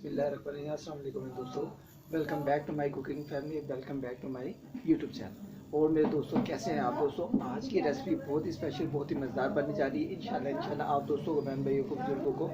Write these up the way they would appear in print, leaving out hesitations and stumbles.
बिस्मिल्लाहिर्रहमानिर्रहीम। अस्सलाम वालेकुम दोस्तों, welcome back to my cooking family, welcome back to my YouTube channel. और मेरे दोस्तों कैसे हैं आप दोस्तों। आज की रेसिपी बहुत ही स्पेशल, बहुत ही मज़ेदार बनने जा रही है। इंशाल्लाह आप दोस्तों को, बहन भाइयों को, बुजुर्गों को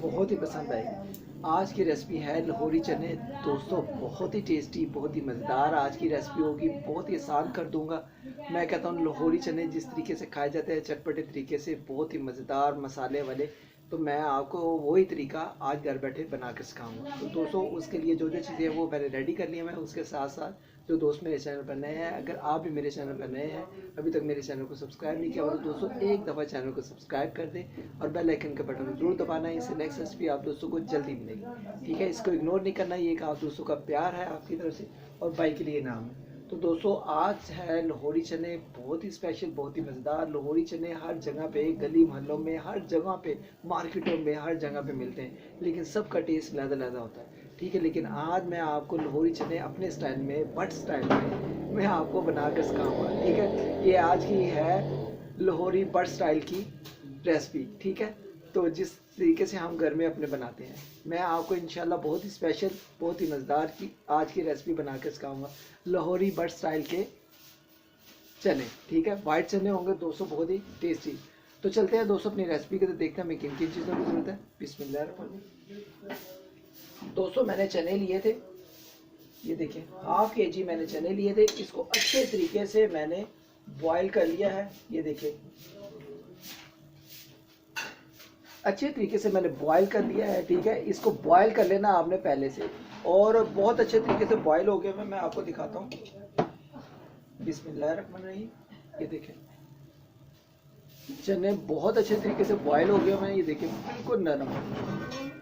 बहुत ही पसंद आएगी। आज की रेसिपी है लाहौरी चने दोस्तों, बहुत ही टेस्टी, बहुत ही मज़ेदार आज की रेसिपी होगी। बहुत ही आसान कर दूंगा। मैं कहता हूँ लाहौरी चने जिस तरीके से खाए जाते हैं चटपटे तरीके से, बहुत ही मज़ेदार मसाले वाले, तो मैं आपको वही तरीका आज घर बैठे बना कर सिखाऊंगा। तो दोस्तों उसके लिए जो जो चीज़ें हैं वो मैंने रेडी कर ली है। मैं उसके साथ साथ जो दोस्त मेरे चैनल पर नए हैं, अगर आप भी मेरे चैनल पर नए हैं, अभी तक मेरे चैनल को सब्सक्राइब नहीं किया, और दोस्तों एक दफ़ा चैनल को सब्सक्राइब कर दें और बेल आइकन के बटन जरूर दबाना है। इससे नेक्स्ट रेसिपी आप दोस्तों को जल्दी मिलेगी। ठीक है, इसको इग्नोर नहीं करना। ये एक आप दोस्तों का प्यार है आपकी तरफ से और भाई के लिए नाम है। तो दोस्तों आज है लाहौरी चने, बहुत ही स्पेशल, बहुत ही मज़ेदार। लाहौरी चने हर जगह पे, गली मोहल्लों में, हर जगह पे, मार्केटों में, हर जगह पे मिलते हैं, लेकिन सबका टेस्ट अलग होता है। ठीक है, लेकिन आज मैं आपको लाहौरी चने अपने स्टाइल में, बट स्टाइल में मैं आपको बना कर सिखाऊंगा। ठीक है, ये आज की है लाहौरी बट स्टाइल की रेसिपी। ठीक है, तो जिस तरीके से हम घर में अपने बनाते हैं, मैं आपको इंशाल्लाह बहुत ही स्पेशल, बहुत ही मज़ेदार की आज की रेसिपी बना कर सिखाऊंगा। लाहौरी बट स्टाइल के चने। ठीक है, वाइट चने होंगे दोस्तों, बहुत ही टेस्टी। तो चलते हैं दोस्तों अपनी रेसिपी के, तो देखते हैं हमें किन किन चीज़ों की ज़रूरत है। बिस्मिल्लाह। दोस्तों मैंने चने लिए थे, ये देखिए हाफ केजी मैंने चने लिए थे। इसको अच्छे तरीके से मैंने बॉईल कर लिया है। ये देखिए अच्छे तरीके से मैंने बॉईल कर लिया है। ठीक है, इसको बॉईल कर लेना आपने पहले से, और बहुत अच्छे तरीके से बॉईल हो गया। मैं आपको दिखाता हूँ। बिस्मिल्लाहिर्रहमानिर्रहीम। ये देखें चने बहुत अच्छे तरीके से बॉईल हो गए हैं। ये देखें बिल्कुल नरम,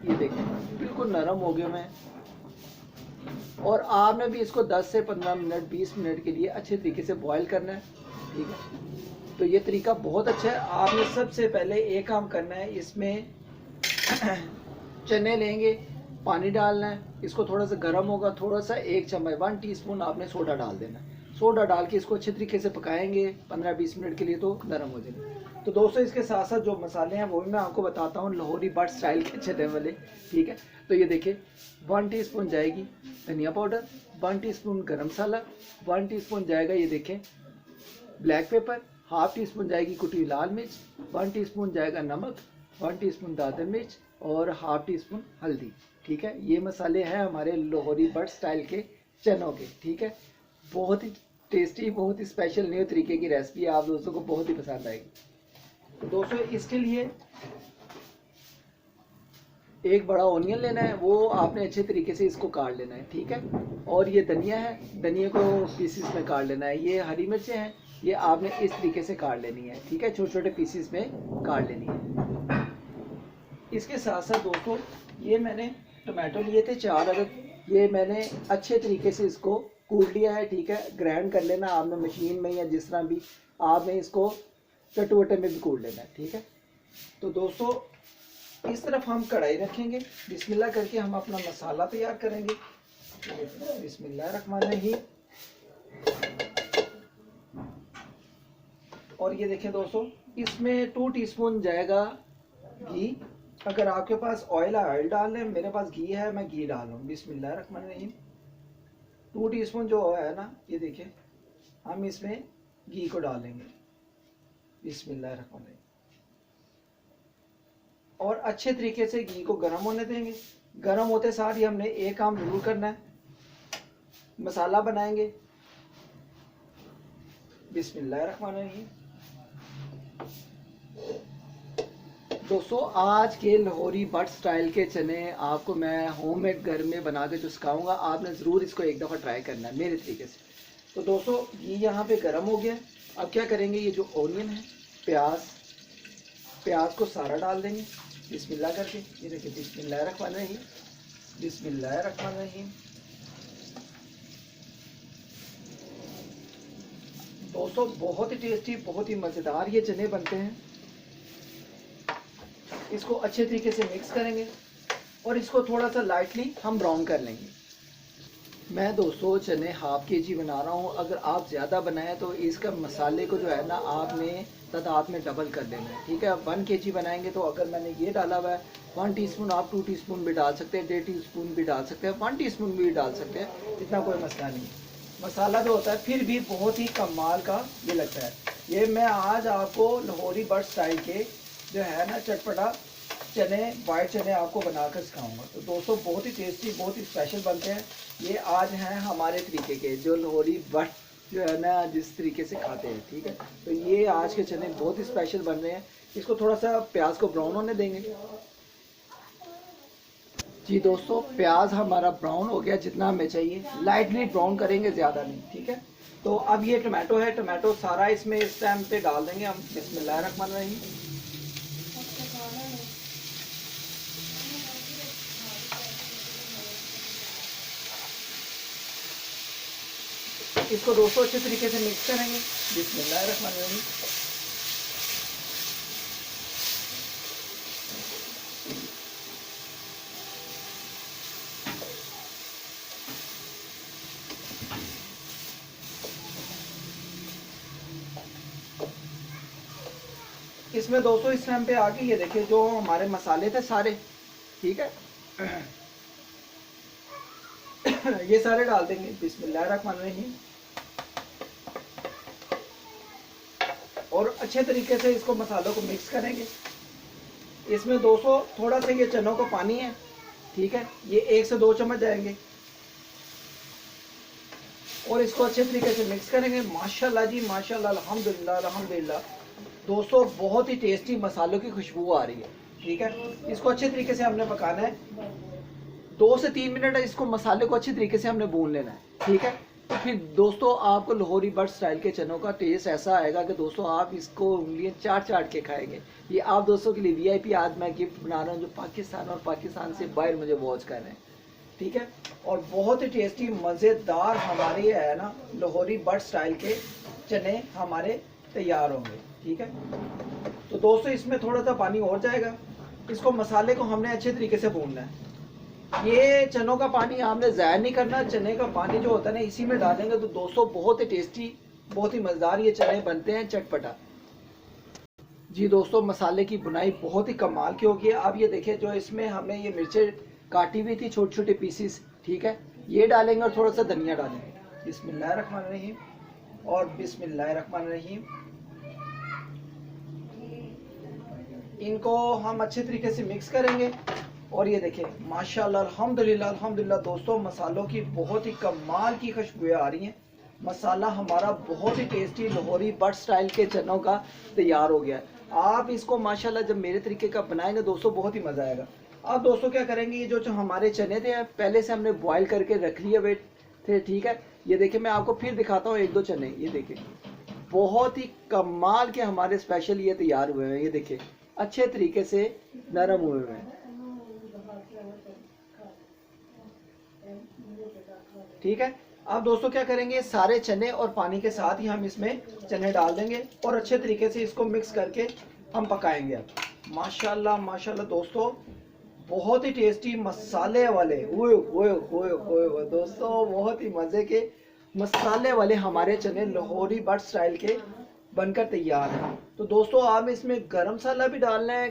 ये देखें बिल्कुल नरम हो गए हैं। और आपने भी इसको 10 से 15 मिनट, 20 मिनट के लिए अच्छे तरीके से बॉईल करना है। ठीक है, तो ये तरीका बहुत अच्छा है। आपने सबसे पहले एक काम करना है, इसमें चने लेंगे, पानी डालना है, इसको थोड़ा सा गर्म होगा, थोड़ा सा 1 चम्मच 1 टीस्पून आपने सोडा डाल देना है। सोडा डाल के इसको अच्छे तरीके से पकाएंगे 15-20 मिनट के लिए, तो नरम हो जाएगा। तो दोस्तों इसके साथ साथ जो मसाले हैं वो भी मैं आपको बताता हूँ, लाहौरी बट स्टाइल के चने वाले। ठीक है, तो ये देखिए 1 टीस्पून जाएगी धनिया पाउडर, 1 टीस्पून गरम मसाला, 1 टीस्पून जाएगा ये देखें black pepper, half tea spoon जाएगी कुटी लाल मिर्च, 1 टीस्पून जाएगा नमक, 1 टीस्पून दादर मिर्च और हाफ टी स्पून हल्दी। ठीक है, ये मसाले हैं हमारे लाहौरी बट स्टाइल के चनों के। ठीक है, बहुत ही टेस्टी, बहुत ही स्पेशल न्यू तरीके की रेसिपी है, आप दोस्तों को बहुत ही पसंद आएगी। तो दोस्तों इसके लिए एक बड़ा ऑनियन लेना है, वो आपने अच्छे तरीके से इसको काट लेना है। ठीक है, और ये धनिया है, धनिया को पीसीस में काट लेना है। ये हरी मिर्चें हैं, ये आपने इस तरीके से काट लेनी है। ठीक है, छोटे छोटे पीसीस में काट लेनी है। इसके साथ साथ दोस्तों ये मैंने टमाटो लिए थे 4 अदद, ये मैंने अच्छे तरीके से इसको कूट लिया है। ठीक है, ग्राइंड कर लेना आपने मशीन में या जिस तरह भी आपने इसको चटवटे में भी कूट लेना है। ठीक है, तो दोस्तों इस तरफ हम कढ़ाई रखेंगे, बिस्मिल्लाह करके हम अपना मसाला तैयार करेंगे। बिस्मिल्लाहिर्रहमानिर्रहीम। और ये देखें दोस्तों, इसमें 2 टीस्पून जाएगा घी। अगर आपके पास ऑयल है ऑयल डाल लें, मेरे पास घी है, मैं घी डाल लूँ। बिस्मिल्लाहिर्रहमानिर्रहीम। 2 टीस्पून जो है ना, ये देखिए हम इसमें घी को डालेंगे। बिस्मिल्लाहिर्रहमानिर्रहीम। और अच्छे तरीके से घी को गर्म होने देंगे। गर्म होते साथ ही हमने एक काम जरूर करना है, मसाला बनाएंगे। बिस्मिल्लाहिर्रहमानिर्रहीम। दोस्तों आज के लाहौरी बट स्टाइल के चने आपको मैं होममेड घर में बना के जो सिखाऊंगा, आपने ज़रूर इसको एक दफ़ा ट्राई करना है मेरे तरीके से। तो दोस्तों घी यहाँ पे गर्म हो गया। अब क्या करेंगे, ये जो ऑनियन है, प्याज को सारा डाल देंगे बिस्मिल्लाह करके। ये देखिए बिस्मिल्लाहिर्रहमानिर्रहीम, बिस्मिल्लाहिर्रहमानिर्रहीम। दोस्तों बहुत ही टेस्टी, बहुत ही मज़ेदार ये चने बनते हैं। इसको अच्छे तरीके से मिक्स करेंगे और इसको थोड़ा सा लाइटली हम ब्राउन कर लेंगे। मैं दोस्तों चने हाफ केजी बना रहा हूँ, अगर आप ज़्यादा बनाएं तो इसका मसाले को जो है ना आपने तादाद में डबल कर लेना है, ठीक है। 1 kg बनाएंगे तो अगर मैंने ये डाला हुआ है 1 टीस्पून, आप 2 टीस्पून भी डाल सकते हैं, 1.5 टीस्पून भी डाल सकते हैं, 1 टीस्पून भी डाल सकते हैं, इतना कोई मसला नहीं। मसाला जो होता है फिर भी बहुत ही कमाल का ये लगता है। ये मैं आज आपको लाहौरी बट स्टाइल के जो है ना चटपटा चने, वाइट चने आपको बनाकर सिखाऊंगा। तो दोस्तों बहुत ही टेस्टी, बहुत ही स्पेशल बनते हैं। ये आज हैं हमारे तरीके के, जो लाहौरी बट जो है ना जिस तरीके से खाते हैं, ठीक है। तो ये आज के चने बहुत ही स्पेशल बन रहे हैं। इसको थोड़ा सा प्याज को ब्राउन होने देंगे। जी दोस्तों, प्याज हमारा ब्राउन हो गया जितना हमें चाहिए, लाइटली ब्राउन करेंगे, ज़्यादा नहीं, ठीक है। तो अब ये टमाटो है, टमाटो सारा इसमें इस टाइम पे डाल देंगे हम। बिस्मिल्लाहिर्रहमानिर्रहीम। इसको दोस्तों अच्छे तरीके से मिक्स करेंगे। बिस्मिल्लाहिर्रहमानिर्रहीम। इसमें दोस्तों इस टाइम पे आके ये देखिए जो हमारे मसाले थे सारे, ठीक है, ये सारे डाल देंगे। बिस्मिल्लाहिर्रहमानिर्रहीम। और अच्छे तरीके से इसको मसालों को मिक्स करेंगे। इसमें दोस्तों थोड़ा सा ये चनों का पानी है, ठीक है, ये 1 से 2 चम्मच जाएंगे और इसको अच्छे तरीके से मिक्स करेंगे। माशाल्लाह जी माशाल्लाह, अल्हम्दुलिल्लाह अल्हम्दुलिल्लाह। दोस्तों बहुत ही टेस्टी मसालों की खुशबू आ रही है, ठीक है। इसको अच्छे तरीके से हमने पकाना है, 2 से 3 मिनट इसको मसाले को अच्छे तरीके से हमने भून लेना है, ठीक है। तो फिर दोस्तों आपको लाहौरी बट स्टाइल के चनों का टेस्ट ऐसा आएगा कि दोस्तों आप इसको उंगलियां चाट चाट के खाएंगे। ये आप दोस्तों के लिए वीआईपी आज मैं गिफ्ट बना रहा हूँ, जो पाकिस्तान और पाकिस्तान से बाहर मुझे वॉच कर रहे हैं, ठीक है। और बहुत ही टेस्टी मज़ेदार हमारे है ना लाहौरी बट स्टाइल के चने हमारे तैयार होंगे, ठीक है। तो दोस्तों इसमें थोड़ा सा पानी और जाएगा। इसको मसाले को हमने अच्छे तरीके से भूनना है। ये चनों का पानी आपने ज़ाया नहीं करना, चने का पानी जो होता है ना इसी में डालेंगे तो दोस्तों बहुत ही टेस्टी, बहुत ही मज़ेदार ये चने बनते हैं, चटपटा। जी दोस्तों, मसाले की बुनाई बहुत ही कमाल की होगी। अब ये देखिए जो इसमें हमने ये मिर्चें काटी हुई थी छोटे छोटे पीसीस, ठीक है, ये डालेंगे और थोड़ा सा धनिया डालेंगे। बिस्मिल्लाहिर्रहमानिर्रहीम और बिस्मिल्लाहिर्रहमानिर्रहीम। इनको हम अच्छे तरीके से मिक्स करेंगे। और ये देखिए माशाल्लाह अल्हम्दुलिल्लाह अल्हम्दुलिल्लाह दोस्तों मसालों की बहुत ही कमाल की खुशबुएं आ रही हैं। मसाला हमारा बहुत ही टेस्टी लाहौरी बट स्टाइल के चनों का तैयार हो गया है। आप इसको माशाल्लाह जब मेरे तरीके का बनाएंगे दोस्तों बहुत ही मज़ा आएगा। अब दोस्तों क्या करेंगे, ये जो हमारे चने थे पहले से हमने बॉयल करके रख लिए हुए थे, ठीक है। ये देखिए मैं आपको फिर दिखाता हूँ 1-2 चने, ये देखिए बहुत ही कमाल के हमारे स्पेशल ये तैयार हुए हैं। ये देखिए अच्छे तरीके से नरम हुए हैं, ठीक है। अब दोस्तों क्या करेंगे, सारे चने और पानी के साथ ही हम इसमें चने डाल देंगे और अच्छे तरीके से इसको मिक्स करके हम पकाएंगे। अब माशाल्लाह माशाल्लाह दोस्तों बहुत ही टेस्टी मसाले वाले ओए दोस्तों बहुत ही मज़े के मसाले वाले हमारे चने लाहौरी बट स्टाइल के बनकर तैयार हैं। तो दोस्तों आप इसमें गरम मसाला भी डालना है,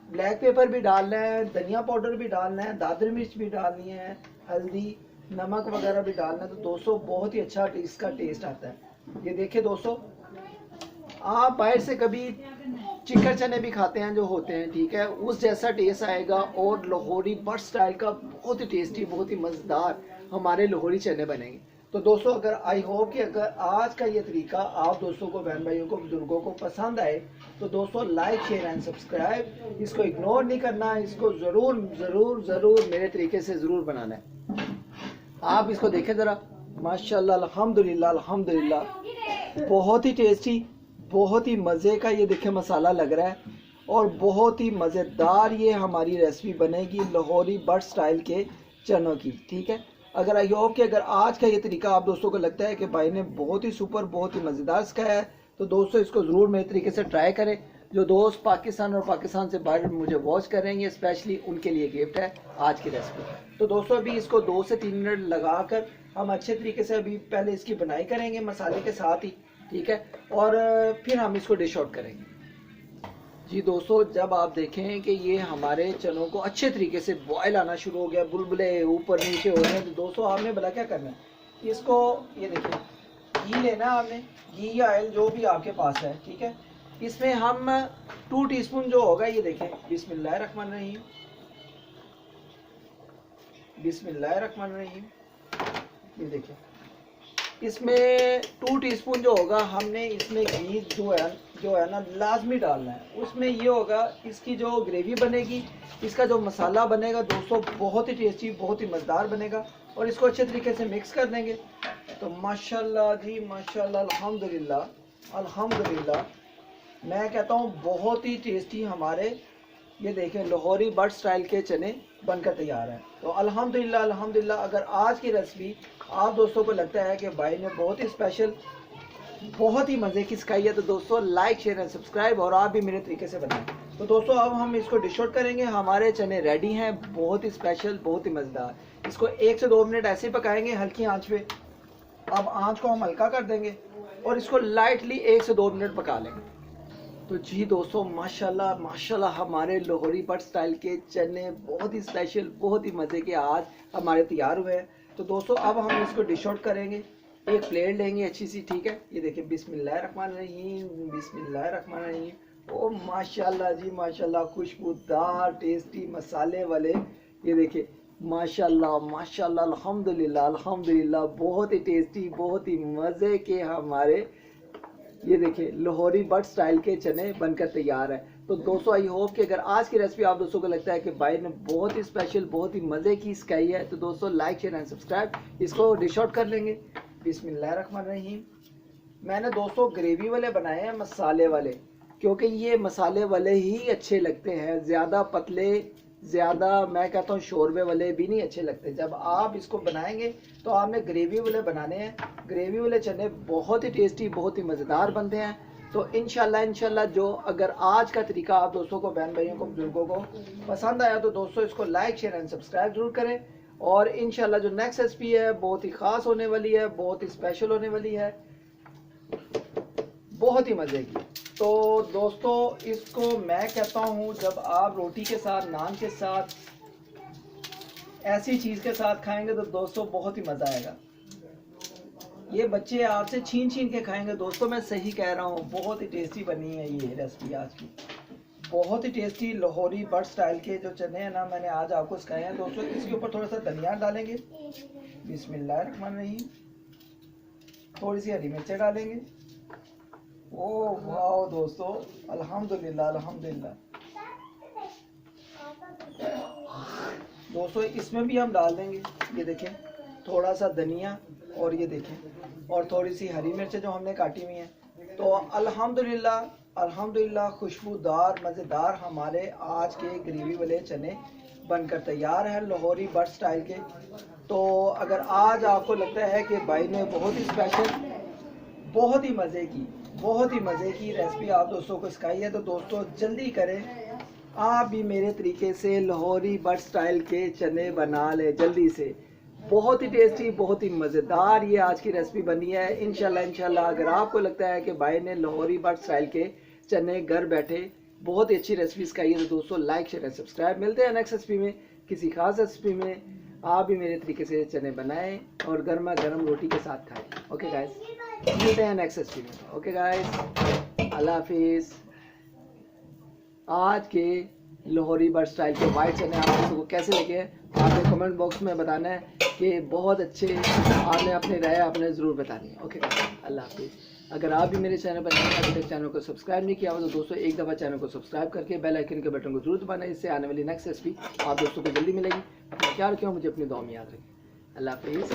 ब्लैक पेपर भी डालना है, धनिया पाउडर भी डालना है, दादरी मिर्च भी डालनी है, हल्दी नमक वगैरह भी डालना है। तो दोस्तों बहुत ही अच्छा इसका टेस्ट आता है। ये देखिए दोस्तों, आप बाहर से कभी चिकन चने भी खाते हैं जो होते हैं, ठीक है, उस जैसा टेस्ट आएगा। और लाहौरी बट स्टाइल का बहुत ही टेस्टी, बहुत ही मज़ेदार हमारे लाहौरी चने बनेंगे। तो दोस्तों अगर आई होप कि अगर आज का ये तरीका आप दोस्तों को, बहन भाइयों को, बुजुर्गों को पसंद आए तो दोस्तों लाइक शेयर एंड सब्सक्राइब, इसको इग्नोर नहीं करना, इसको ज़रूर ज़रूर ज़रूर मेरे तरीके से ज़रूर बनाना है। आप इसको देखें ज़रा, माशाल्लाह अल्हम्दुलिल्लाह अल्हम्दुलिल्लाह बहुत ही टेस्टी, बहुत ही मज़े का ये देखें मसाला लग रहा है और बहुत ही मज़ेदार ये हमारी रेसिपी बनेगी लाहौरी बट स्टाइल के चनों की, ठीक है। अगर आई होप कि अगर आज का ये तरीका आप दोस्तों को लगता है कि भाई ने बहुत ही सुपर, बहुत ही मज़ेदार सिखाया है तो दोस्तों इसको ज़रूर मेरे तरीके से ट्राई करें। जो दोस्त पाकिस्तान और पाकिस्तान से बाहर मुझे वॉच कर रहे हैं ये स्पेशली उनके लिए गिफ्ट है आज की रेसिपी। तो दोस्तों अभी इसको 2 से 3 मिनट लगा कर हम अच्छे तरीके से अभी पहले इसकी बनाई करेंगे मसाले के साथ ही, ठीक है। और फिर हम इसको डिश आउट करेंगे। जी दोस्तों, जब आप देखें कि ये हमारे चनों को अच्छे तरीके से बॉयल आना शुरू हो गया, बुलबुले ऊपर नीचे हो रहे हैं, तो दोस्तों आपने भला क्या करना है, इसको ये देखिए घी लेना है आपने, घी या ऑयल जो भी आपके पास है, ठीक है। इसमें हम 2 टीस्पून जो होगा, ये देखें, बिस्मिल्लाहिर्रहमानिर्रहीम, बिस्मिल्लाहिर्रहमानिर्रहीम, ये देखिए, इसमें 2 टीस्पून जो होगा हमने इसमें घी जो है ना लाजमी डालना है। उसमें ये होगा, इसकी जो ग्रेवी बनेगी, इसका जो मसाला बनेगा दोस्तों, बहुत ही टेस्टी, बहुत ही मज़ेदार बनेगा। और इसको अच्छे तरीके से मिक्स कर देंगे। तो माशाल्लाह जी माशाल्लाह, अल्हम्दुलिल्लाह अल्हम्दुलिल्लाह, मैं कहता हूँ बहुत ही टेस्टी हमारे ये देखें लाहौरी बट स्टाइल के चने बनकर तैयार हैं। तो अल्हम्दुलिल्लाह अल्हम्दुलिल्लाह, अगर आज की रेसिपी आप दोस्तों को लगता है कि भाई ने बहुत ही स्पेशल, बहुत ही मज़े की सिखाई है, तो दोस्तों लाइक शेयर एंड सब्सक्राइब, और आप भी मेरे तरीके से बनाएं। तो दोस्तों अब हम इसको डिश आउट करेंगे। हमारे चने रेडी हैं, बहुत ही स्पेशल, बहुत ही मज़ेदार। इसको 1 से 2 मिनट ऐसे ही पकाएंगे हल्की आंच पे। अब आंच को हम हल्का कर देंगे और इसको लाइटली 1 से 2 मिनट पका लेंगे। तो जी दोस्तों, माशाल्लाह माशाल्लाह, हमारे लाहौरी बट स्टाइल के चने बहुत ही स्पेशल, बहुत ही मज़े के आज हमारे तैयार हुए हैं। तो दोस्तों अब हम इसको डिश आउट करेंगे। एक प्लेट लेंगे अच्छी सी, ठीक है। ये देखिए, बिस्मिल्लाहिर्रहमानिर्रहीम, बिस्मिल्लाहिर्रहमानिर्रहीम। ओ माशाल्लाह जी माशाल्लाह, खुशबूदार टेस्टी मसाले वाले, ये देखिए माशाल्लाह माशाल्लाह, अल्हम्दुलिल्लाह अल्हम्दुलिल्लाह, बहुत ही टेस्टी, बहुत ही मज़े के हमारे ये देखिए लाहौरी बट स्टाइल के चने बनकर तैयार है। तो दोस्तों आई होप कि अगर आज की रेसिपी आप दोस्तों को लगता है कि भाई ने बहुत ही स्पेशल, बहुत ही मज़े की सिखाई है, तो दोस्तों लाइक शेयर एंड सब्सक्राइब, इसको डिश आउट कर लेंगे। बिस्मिल्लाहिर्रहमानिर्रहीम। मैंने दोस्तों ग्रेवी वाले बनाए हैं, मसाले वाले, क्योंकि ये मसाले वाले ही अच्छे लगते हैं। ज़्यादा पतले, ज़्यादा मैं कहता हूँ शोरबे वाले भी नहीं अच्छे लगते। जब आप इसको बनाएंगे तो आपने ग्रेवी वाले बनाने हैं। ग्रेवी वाले चने बहुत ही टेस्टी, बहुत ही मज़ेदार बनते हैं। तो इंशाल्लाह जो अगर आज का तरीका आप दोस्तों को, बहन भाइयों को, बुजुर्गों को पसंद आया, तो दोस्तों इसको लाइक शेयर एंड सब्सक्राइब जरूर करें। और इंशाल्लाह जो नेक्स्ट रेसिपी है बहुत ही ख़ास होने वाली है, बहुत ही स्पेशल होने वाली है, बहुत ही मज़े की। तो दोस्तों इसको मैं कहता हूँ, जब आप रोटी के साथ, नान के साथ, ऐसी चीज़ के साथ खाएंगे तो दोस्तों बहुत ही मज़ा आएगा। ये बच्चे आपसे छीन छीन के खाएंगे दोस्तों, मैं सही कह रहा हूँ। बहुत ही टेस्टी बनी है ये रेसिपी आज की, बहुत ही टेस्टी लाहौरी बट स्टाइल के जो चने हैं ना, मैंने आज आपको सिखाए हैं दोस्तों। इसके ऊपर थोड़ा सा धनिया डालेंगे, बिस्मिल्लाहिर्रहमानिर्रहीम, थोड़ी सी हरी मिर्चें डालेंगे। ओह वाह दोस्तों, अल्हम्दुलिल्लाह अल्हम्दुलिल्लाह। दोस्तों इसमें भी हम डाल देंगे, ये देखें, थोड़ा सा धनिया, और ये देखें, और थोड़ी सी हरी मिर्चें जो हमने काटी हुई हैं। तो अल्हम्दुलिल्लाह अल्हम्दुलिल्लाह, खुशबूदार मज़ेदार हमारे आज के ग्रेवी वाले चने बनकर तैयार हैं, लाहौरी बट स्टाइल के। तो अगर आज आपको लगता है कि भाई ने बहुत ही स्पेशल, बहुत ही मज़े की, बहुत ही मज़े की रेसिपी आप दोस्तों को सिखाई है, तो दोस्तों जल्दी करें, आप भी मेरे तरीके से लाहौरी बट स्टाइल के चने बना लें जल्दी से। बहुत ही टेस्टी, बहुत ही मज़ेदार ये आज की रेसिपी बनी है। इंशाल्लाह अगर आपको लगता है कि भाई ने लाहौरी बट स्टाइल के चने घर बैठे बहुत ही अच्छी रेसिपी सिखाई है, तो दोस्तों लाइक शेयर सब्सक्राइब। मिलते हैं नेक्स्ट रेसिपी में, किसी खास रेसिपी में। आप भी मेरे तरीके से चने बनाएं और गर्मा गर्म रोटी के साथ खाएं। ओके गाइस, मिलते हैं नेक्स्ट रेसिपी में। ओके गाइस, अल्लाह हाफिज़। आज के लाहौरी बट स्टाइल के वाइट चने आप लोगों को कैसे लगे, आपने कमेंट बॉक्स में बताना है कि बहुत अच्छे, आपने अपनी राय आपने ज़रूर बतानी है। ओके गाइस, अल्लाह हाफिज़। अगर आप भी मेरे चैनल पर नए हैं, अभी तक चैनल को सब्सक्राइब नहीं किया हो, तो दोस्तों एक दफ़ा चैनल को सब्सक्राइब करके बेल आइकन के बटन को जरूर दबाना। इससे आने वाली नेक्स्ट रेसिपी आप दोस्तों को जल्दी मिलेगी। अपना ख्याल रखें, मुझे अपनी दुआ में याद रखें। अल्लाह हाफिज़।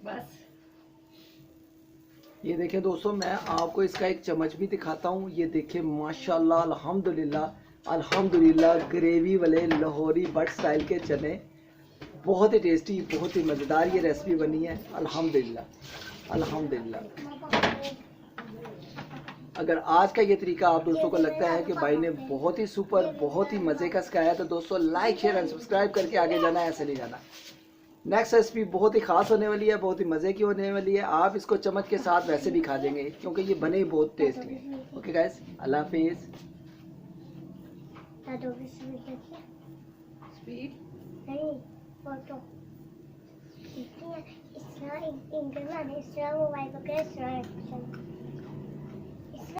बस ये देखें दोस्तों, मैं आपको इसका एक चम्मच भी दिखाता हूँ। ये देखें माशाल्लाह अल्हम्दुलिल्लाह अल्हम्दुलिल्लाह, ग्रेवी वाले लाहौरी बट स्टाइल के चने, बहुत ही टेस्टी, बहुत ही मज़ेदार ये रेसिपी बनी है। अल्हम्दुलिल्लाह अल्हम्दुलिल्लाह। अगर आज का ये तरीका आप दोस्तों को लगता है कि भाई ने बहुत ही सुपर, बहुत ही मज़े का सिखाया, तो दोस्तों लाइक शेयर एंड सब्सक्राइब करके आगे जाना है, ऐसे नहीं जाना। नेक्स्ट रेसिपी बहुत ही खास होने वाली है, बहुत ही मज़े की होने वाली है। आप इसको चम्मच के साथ वैसे भी खा देंगे क्योंकि ये बने ही बहुत टेस्टी है। ओके गाइस, अल्लाह हाफिज़। स्पीड नहीं, फोटो इतना मोबाइल पकड़े